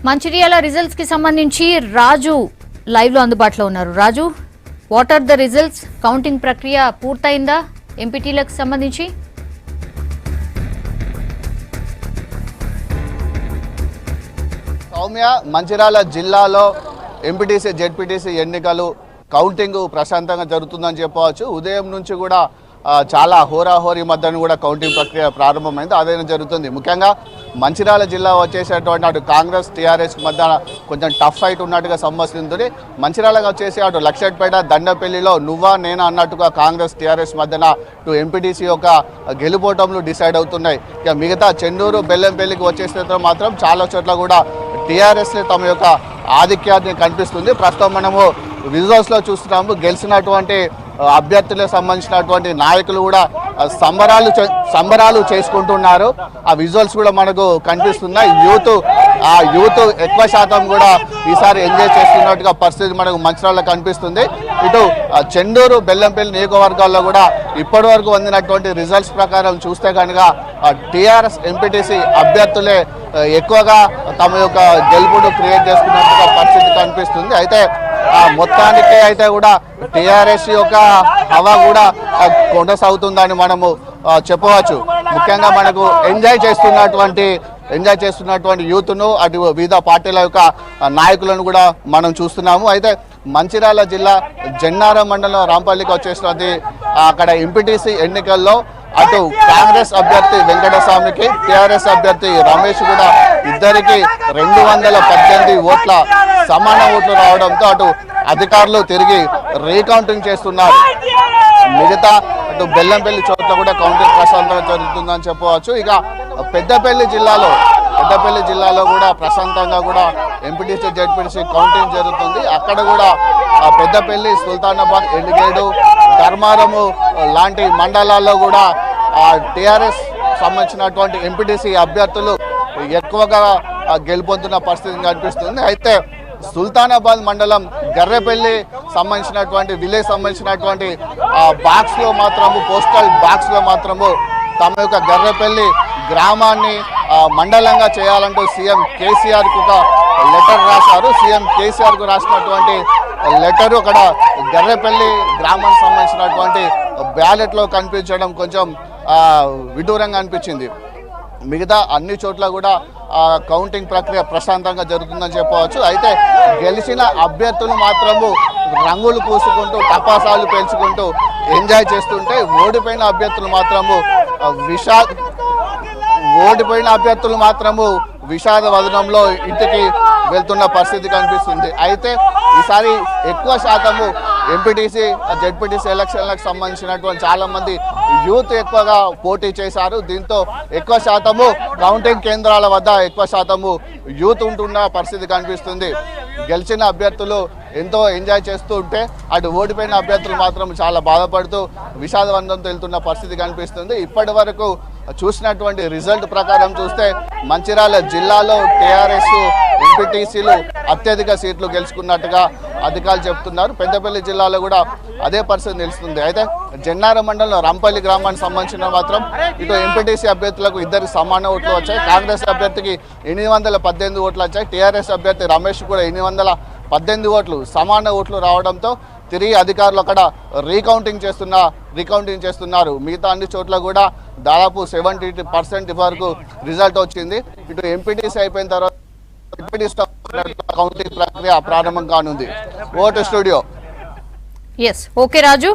Mancherial results కి సంబంధించి రాజు live లో అందుబాటులో ఉన్నారు. Raju, what are the results? Counting ప్రక్రియ పూర్తయిందా ఎంపీటీలకు సంబంధించి? సౌమ్య, మంచిర్యాల జిల్లాలో ఎంపీటీసీ జెడ్పీటీసీ ఎన్నికలు కౌంటింగ్ ప్రశాంతంగా జరుగుతుందని చెప్పవచ్చు. ఉదయం నుంచి కూడా చాలా హోరాహోరీ మధ్యన కూడా కౌంటింగ్ ప్రక్రియ ప్రారంభమైంది. అదేనా జరుగుతుంది. ముఖ్యంగా మంచిర్యాల జిల్లా వచ్చేసేటువంటి అటు కాంగ్రెస్ టీఆర్ఎస్ మధ్య కొంచెం టఫ్ ఫైట్ ఉన్నట్టుగా సంభవిస్తుంది. మంచిర్యాలకు వచ్చేసి అటు లక్షట్పేట దండపల్లిలో నువ్వా నేనా అన్నట్టుగా కాంగ్రెస్ టీఆర్ఎస్ మధ్యన ఇటు ఎంపీటీసీ యొక్క గెలుపోటములు డిసైడ్ అవుతున్నాయి. ఇక మిగతా చెన్నూరు బెల్లంపల్లికి వచ్చేస్తే మాత్రం చాలా చోట్ల కూడా టీఆర్ఎస్ తమ యొక్క ఆధిక్యాన్ని కనిపిస్తుంది. ప్రస్తుతం మనము విజువల్స్లో చూస్తున్నాము. గెలిచినటువంటి అభ్యర్థులకు సంబంధించినటువంటి నాయకులు కూడా సంబరాలు చేసుకుంటున్నారు. ఆ విజువల్స్ కూడా మనకు కనిపిస్తున్నాయి. యూత్ ఎక్కువ శాతం కూడా ఈసారి ఎంజాయ్ చేస్తున్నట్టుగా పరిస్థితి మనకు మంచిర్యాలలో కనిపిస్తుంది. ఇటు చెన్నూరు బెల్లంపల్లి నియోజకవర్గాల్లో కూడా ఇప్పటి వరకు అందినటువంటి రిజల్ట్స్ ప్రకారం చూస్తే కనుక టీఆర్ఎస్ ఎంపీటీసీ అభ్యర్థులే ఎక్కువగా తమ యొక్క గెలుపును క్రియేట్ చేసుకున్నట్టుగా పరిస్థితి కనిపిస్తుంది. అయితే మొత్తానికి అయితే కూడా టీఆర్ఎస్ యొక్క హవా కూడా కొనసాగుతుందని మనము చెప్పవచ్చు. ముఖ్యంగా మనకు ఎంజాయ్ చేస్తున్నటువంటి యూత్ను అటు వివిధ పార్టీల యొక్క నాయకులను కూడా మనం చూస్తున్నాము. అయితే మంచిర్యాల జిల్లా జన్నారం మండలం రాంపల్లికి వచ్చేసినది అక్కడ ఎంపీటీసీ ఎన్నికల్లో అటు కాంగ్రెస్ అభ్యర్థి వెంకటస్వామికి టీఆర్ఎస్ అభ్యర్థి రమేష్ కూడా ఇద్దరికి 218 ఓట్ల సమాన ఓట్లు రావడంతో అటు అధికారులు తిరిగి రీకౌంటింగ్ చేస్తున్నారు. మిగతా అటు బెల్లంపల్లి చోట్ల కూడా కౌంటింగ్ ప్రశాంతంగా జరుగుతుందని చెప్పవచ్చు. ఇక పెద్దపల్లి జిల్లాలో కూడా ప్రశాంతంగా కూడా ఎంపీటీసీ జెడ్పీటీసీ కౌంటింగ్ జరుగుతుంది. అక్కడ కూడా పెద్దపల్లి, సుల్తానాబాద్, ఎలిగేడు, ధర్మారము లాంటి మండలాల్లో కూడా టీఆర్ఎస్ సంబంధించినటువంటి ఎంపీటీసీ అభ్యర్థులు ఎక్కువగా గెలుపొందుతున్న పరిస్థితి కనిపిస్తుంది. అయితే సుల్తానాబాద్ మండలం గర్రెపల్లి సంబంధించినటువంటి విలేజ్ సంబంధించినటువంటి బాక్స్లో మాత్రము పోస్టల్ బాక్స్లో మాత్రము తమ యొక్క గర్రెపల్లి గ్రామాన్ని మండలంగా చేయాలంటూ సీఎం కేసీఆర్కు ఒక లెటర్ రాశారు. సీఎం కేసీఆర్కు రాసినటువంటి లెటరు అక్కడ గర్రెపల్లి గ్రామానికి సంబంధించినటువంటి బ్యాలెట్లో కనిపించడం కొంచెం విడూరంగా అనిపించింది. మిగతా అన్ని చోట్ల కూడా కౌంటింగ్ ప్రక్రియ ప్రశాంతంగా జరుగుతుందని చెప్పవచ్చు. అయితే గెలిచిన అభ్యర్థులు మాత్రము రంగులు పూసుకుంటూ టపాసాలు పేల్చుకుంటూ ఎంజాయ్ చేస్తుంటే ఓడిపోయిన అభ్యర్థులు మాత్రము విషాద వదనంలో ఇంటికి వెళ్తున్న పరిస్థితి కనిపిస్తుంది. అయితే ఈసారి ఎక్కువ శాతము ఎంపీటీసీ జెడ్పీటీసీ ఎలక్షన్లకు సంబంధించినటువంటి చాలా మంది యూత్ ఎక్కువగా పోటీ చేశారు. దీంతో ఎక్కువ శాతము కౌంటింగ్ కేంద్రాల వద్ద ఎక్కువ శాతము యూత్ ఉంటున్న పరిస్థితి కనిపిస్తుంది. గెలిచిన అభ్యర్థులు ఎంతో ఎంజాయ్ చేస్తూ ఉంటే అటు ఓడిపోయిన అభ్యర్థులు మాత్రం చాలా బాధపడుతూ విషాదవంతంతో వెళ్తున్న పరిస్థితి కనిపిస్తుంది. ఇప్పటి వరకు చూసినటువంటి రిజల్ట్ ప్రకారం చూస్తే మంచిర్యాల జిల్లాలో టీఆర్ఎస్ ఎంపీటీసీలు అత్యధిక సీట్లు గెలుచుకున్నట్టుగా అధికారులు చెప్తున్నారు. పెద్దపల్లి జిల్లాలో కూడా అదే పరిస్థితి నిలుస్తుంది. అయితే జన్నారం మండలంలో రాంపల్లి గ్రామానికి సంబంధించిన మాత్రం ఇటు ఎంపీటీసీ అభ్యర్థులకు ఇద్దరికి సమాన ఓట్లు వచ్చాయి. కాంగ్రెస్ అభ్యర్థికి 818 ఓట్లు వచ్చాయి. టీఆర్ఎస్ అభ్యర్థి రమేష్ కూడా 818 ఓట్లు సమాన ఓట్లు రావడంతో తిరిగి అధికారులు అక్కడ రీకౌంటింగ్ చేస్తున్నారు. మిగతా అన్ని చోట్ల కూడా దాదాపు 70% వరకు రిజల్ట్ వచ్చింది. ఇటు ఎంపీటీసీ అయిపోయిన తర్వాత కౌంటింగ్ ప్రక్రియ ప్రారంభం కానుంది. Vote studio. ఓకే రాజు.